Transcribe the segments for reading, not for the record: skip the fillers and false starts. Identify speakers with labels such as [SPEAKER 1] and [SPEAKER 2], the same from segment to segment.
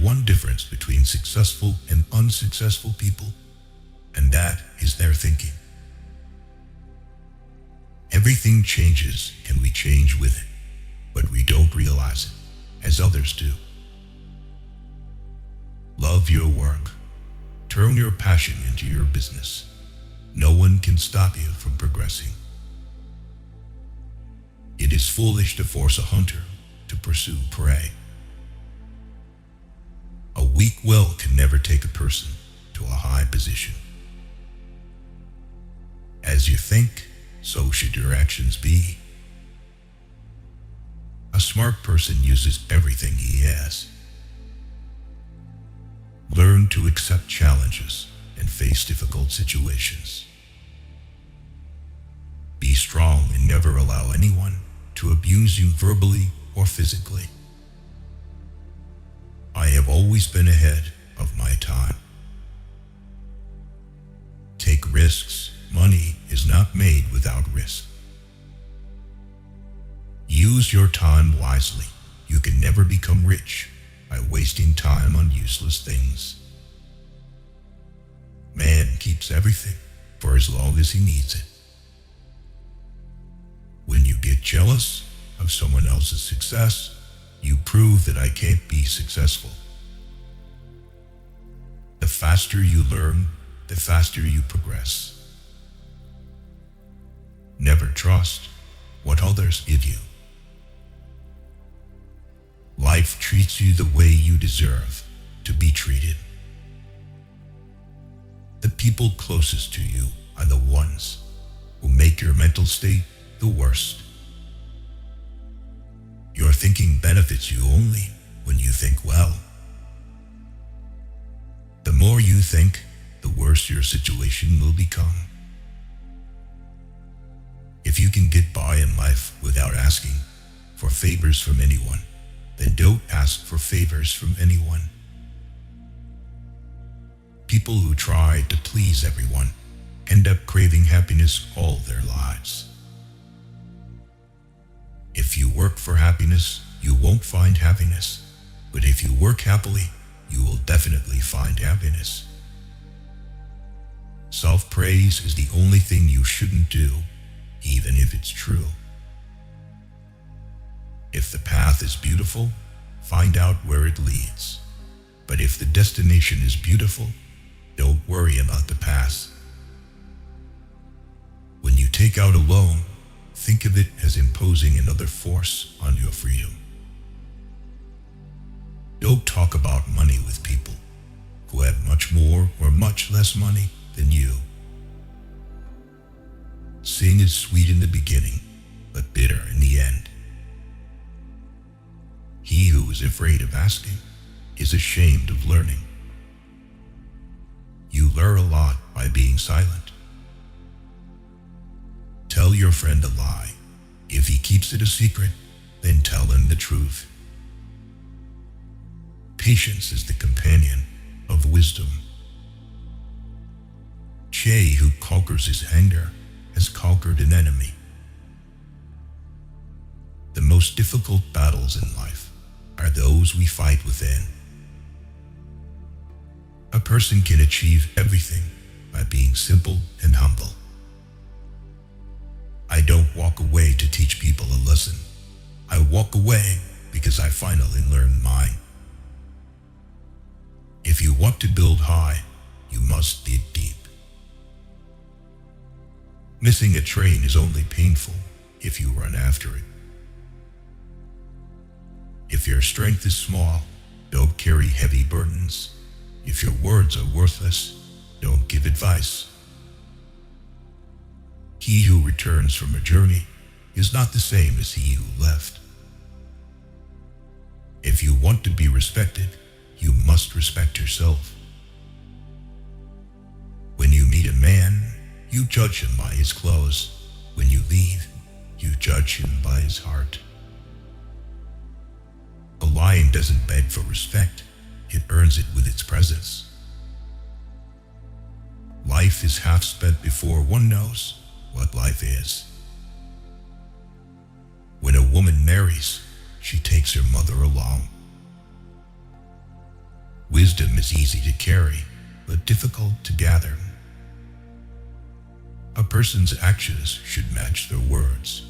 [SPEAKER 1] one difference between successful and unsuccessful people, and that is their thinking. Everything changes and we change with it, but we don't realize it, as others do. Love your work. Turn your passion into your business. No one can stop you from progressing. It is foolish to force a hunter to pursue prey. A weak will can never take a person to a high position. As you think, so should your actions be. A smart person uses everything he has. Learn to accept challenges and face difficult situations. Be strong and never allow anyone to abuse you verbally or physically. I have always been ahead of my time. Take risks. Money is not made without risk. Use your time wisely. You can never become rich by wasting time on useless things. Man keeps everything for as long as he needs it. When you get jealous of someone else's success, you prove that I can't be successful. The faster you learn, the faster you progress. Never trust what others give you. Life treats you the way you deserve to be treated. The people closest to you are the ones who make your mental state the worst. Your thinking benefits you only when you think well. The more you think, the worse your situation will become. If you can get by in life without asking for favors from anyone, then don't ask for favors from anyone. People who try to please everyone end up craving happiness all their lives. If you work for happiness, you won't find happiness. But if you work happily, you will definitely find happiness. Self-praise is the only thing you shouldn't do, even if it's true. If the path is beautiful, find out where it leads. But if the destination is beautiful, don't worry about the path. When you take out a loan, think of it as imposing another force on your freedom. Don't talk about money with people who have much more or much less money than you. Sin is sweet in the beginning, but bitter in the end. He who is afraid of asking is ashamed of learning. You learn a lot by being silent. Tell your friend a lie. If he keeps it a secret, then tell him the truth. Patience is the companion of wisdom. Che, who conquers his anger, has conquered an enemy. The most difficult battles in life are those we fight within. A person can achieve everything by being simple and humble. I don't walk away to teach people a lesson. I walk away because I finally learned mine. If you want to build high, you must dig deep. Missing a train is only painful if you run after it. If your strength is small, don't carry heavy burdens. If your words are worthless, don't give advice. He who returns from a journey is not the same as he who left. If you want to be respected, you must respect yourself. When you meet a man, you judge him by his clothes. When you leave, you judge him by his heart. A lion doesn't beg for respect, it earns it with its presence. Life is half spent before one knows what life is. When a woman marries, she takes her mother along. Wisdom is easy to carry, but difficult to gather. A person's actions should match their words.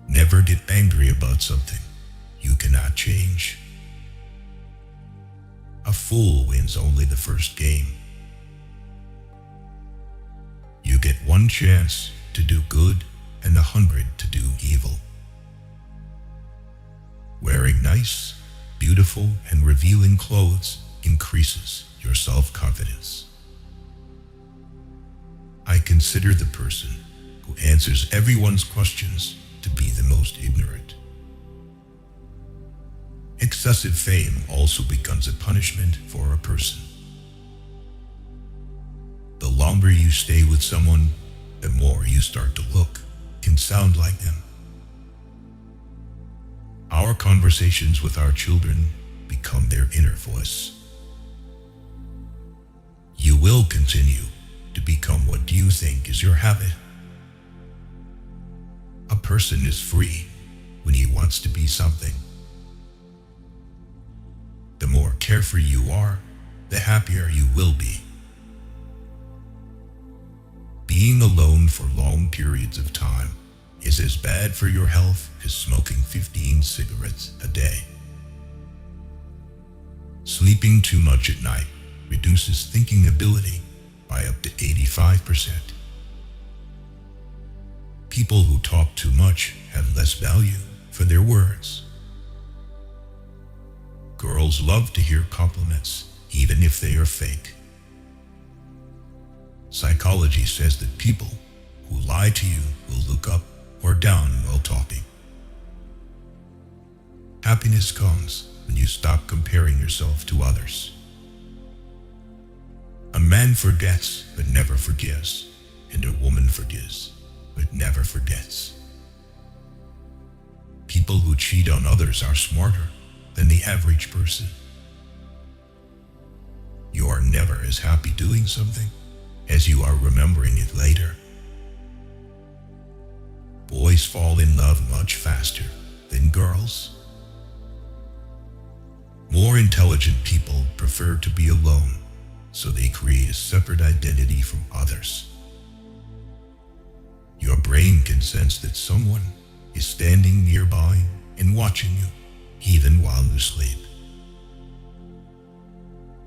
[SPEAKER 1] Never get angry about something you cannot change. A fool wins only the first game. You get one chance to do good and 100 to do evil. Wearing nice, beautiful, and revealing clothes increases your self-confidence. I consider the person who answers everyone's questions to be the most ignorant. Excessive fame also becomes a punishment for a person. The longer you stay with someone, the more you start to look and sound like them. Our conversations with our children become their inner voice. You will continue to become what you think is your habit. A person is free when he wants to be something. The more carefree you are, the happier you will be. Being alone for long periods of time is as bad for your health as smoking 15 cigarettes a day. Sleeping too much at night reduces thinking ability by up to 85%. People who talk too much have less value for their words. Girls love to hear compliments, even if they are fake. Psychology says that people who lie to you will look up or down while talking. Happiness comes when you stop comparing yourself to others. A man forgets but never forgives, and a woman forgives but never forgets. People who cheat on others are smarter than the average person. You are never as happy doing something as you are remembering it later. Boys fall in love much faster than girls. More intelligent people prefer to be alone, so they create a separate identity from others. Your brain can sense that someone is standing nearby and watching you, even while you sleep.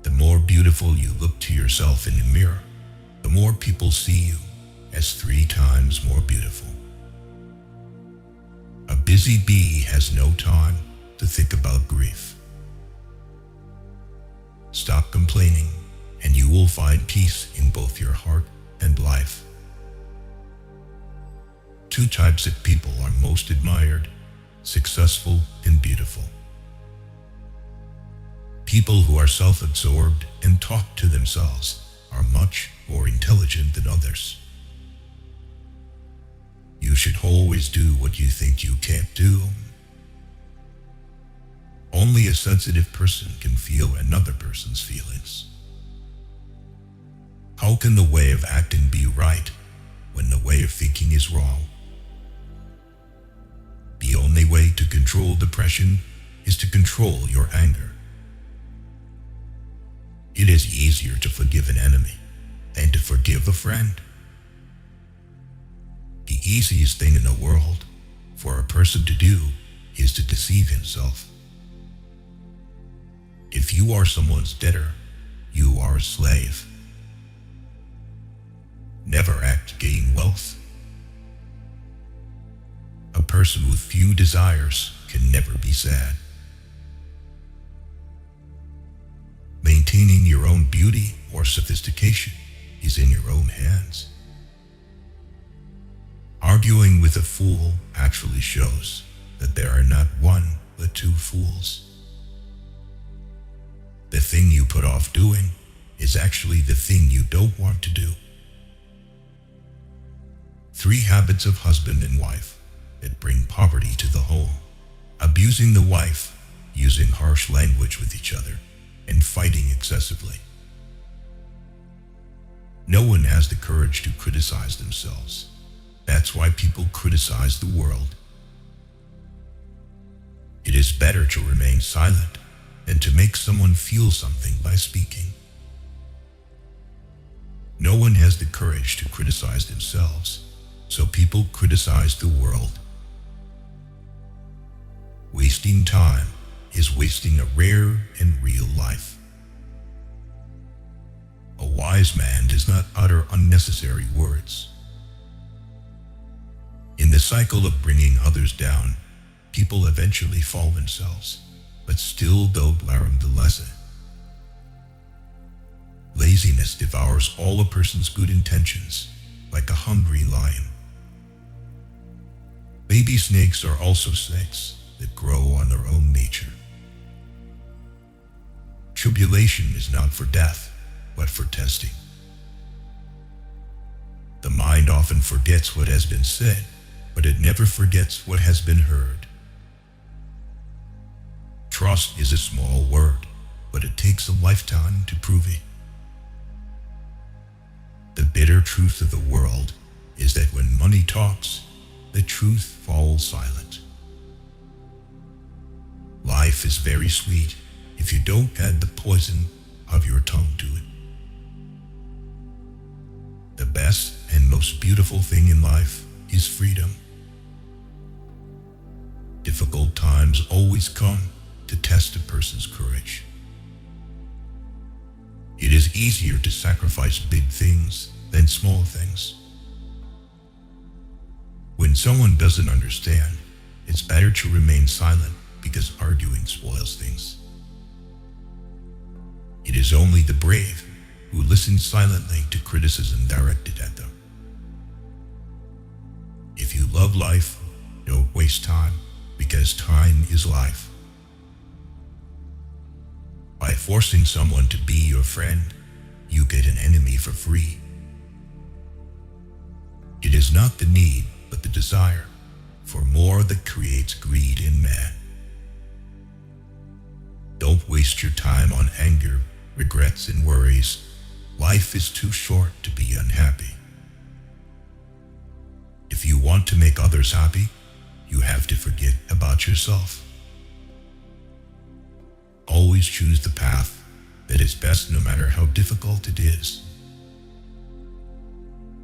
[SPEAKER 1] The more beautiful you look to yourself in the mirror, the more people see you as 3 times more beautiful. A busy bee has no time to think about grief. Stop complaining, and you will find peace in both your heart and life. 2 types of people are most admired: successful and beautiful. People who are self-absorbed and talk to themselves are much more intelligent than others. You should always do what you think you can't do. Only a sensitive person can feel another person's feelings. How can the way of acting be right when the way of thinking is wrong? The only way to control depression is to control your anger. It is easier to forgive an enemy than to forgive a friend. The easiest thing in the world for a person to do is to deceive himself. If you are someone's debtor, you are a slave. Never act to gain wealth. A person with few desires can never be sad. Maintaining your own beauty or sophistication is in your own hands. Arguing with a fool actually shows that there are not 1 but 2 fools. The thing you put off doing is actually the thing you don't want to do. 3 habits of husband and wife that bring poverty to the home: abusing the wife, using harsh language with each other, and fighting excessively. No one has the courage to criticize themselves. That's why people criticize the world. It is better to remain silent than to make someone feel something by speaking. No one has the courage to criticize themselves, so people criticize the world. Wasting time is wasting a rare and real life. A wise man does not utter unnecessary words. In the cycle of bringing others down, people eventually fall themselves, but still don't learn the lesson. Laziness devours all a person's good intentions, like a hungry lion. Baby snakes are also snakes that grow on their own nature. Tribulation is not for death, but for testing. The mind often forgets what has been said, but it never forgets what has been heard. Trust is a small word, but it takes a lifetime to prove it. The bitter truth of the world is that when money talks, the truth falls silent. Life is very sweet if you don't add the poison of your tongue to it. The best and most beautiful thing in life is freedom. Difficult times always come to test a person's courage. It is easier to sacrifice big things than small things. When someone doesn't understand, it's better to remain silent because arguing spoils things. It is only the brave who listen silently to criticism directed at them. If you love life, don't waste time, because time is life. By forcing someone to be your friend, you get an enemy for free. It is not the need, but the desire for more that creates greed in man. Don't waste your time on anger, regrets, and worries. Life is too short to be unhappy. If you want to make others happy, you have to forget about yourself. Always choose the path that is best no matter how difficult it is.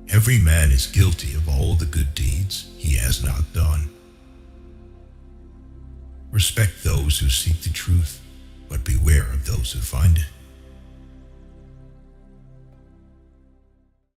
[SPEAKER 1] Every man is guilty of all the good deeds he has not done. Respect those who seek the truth, but beware of those who find it.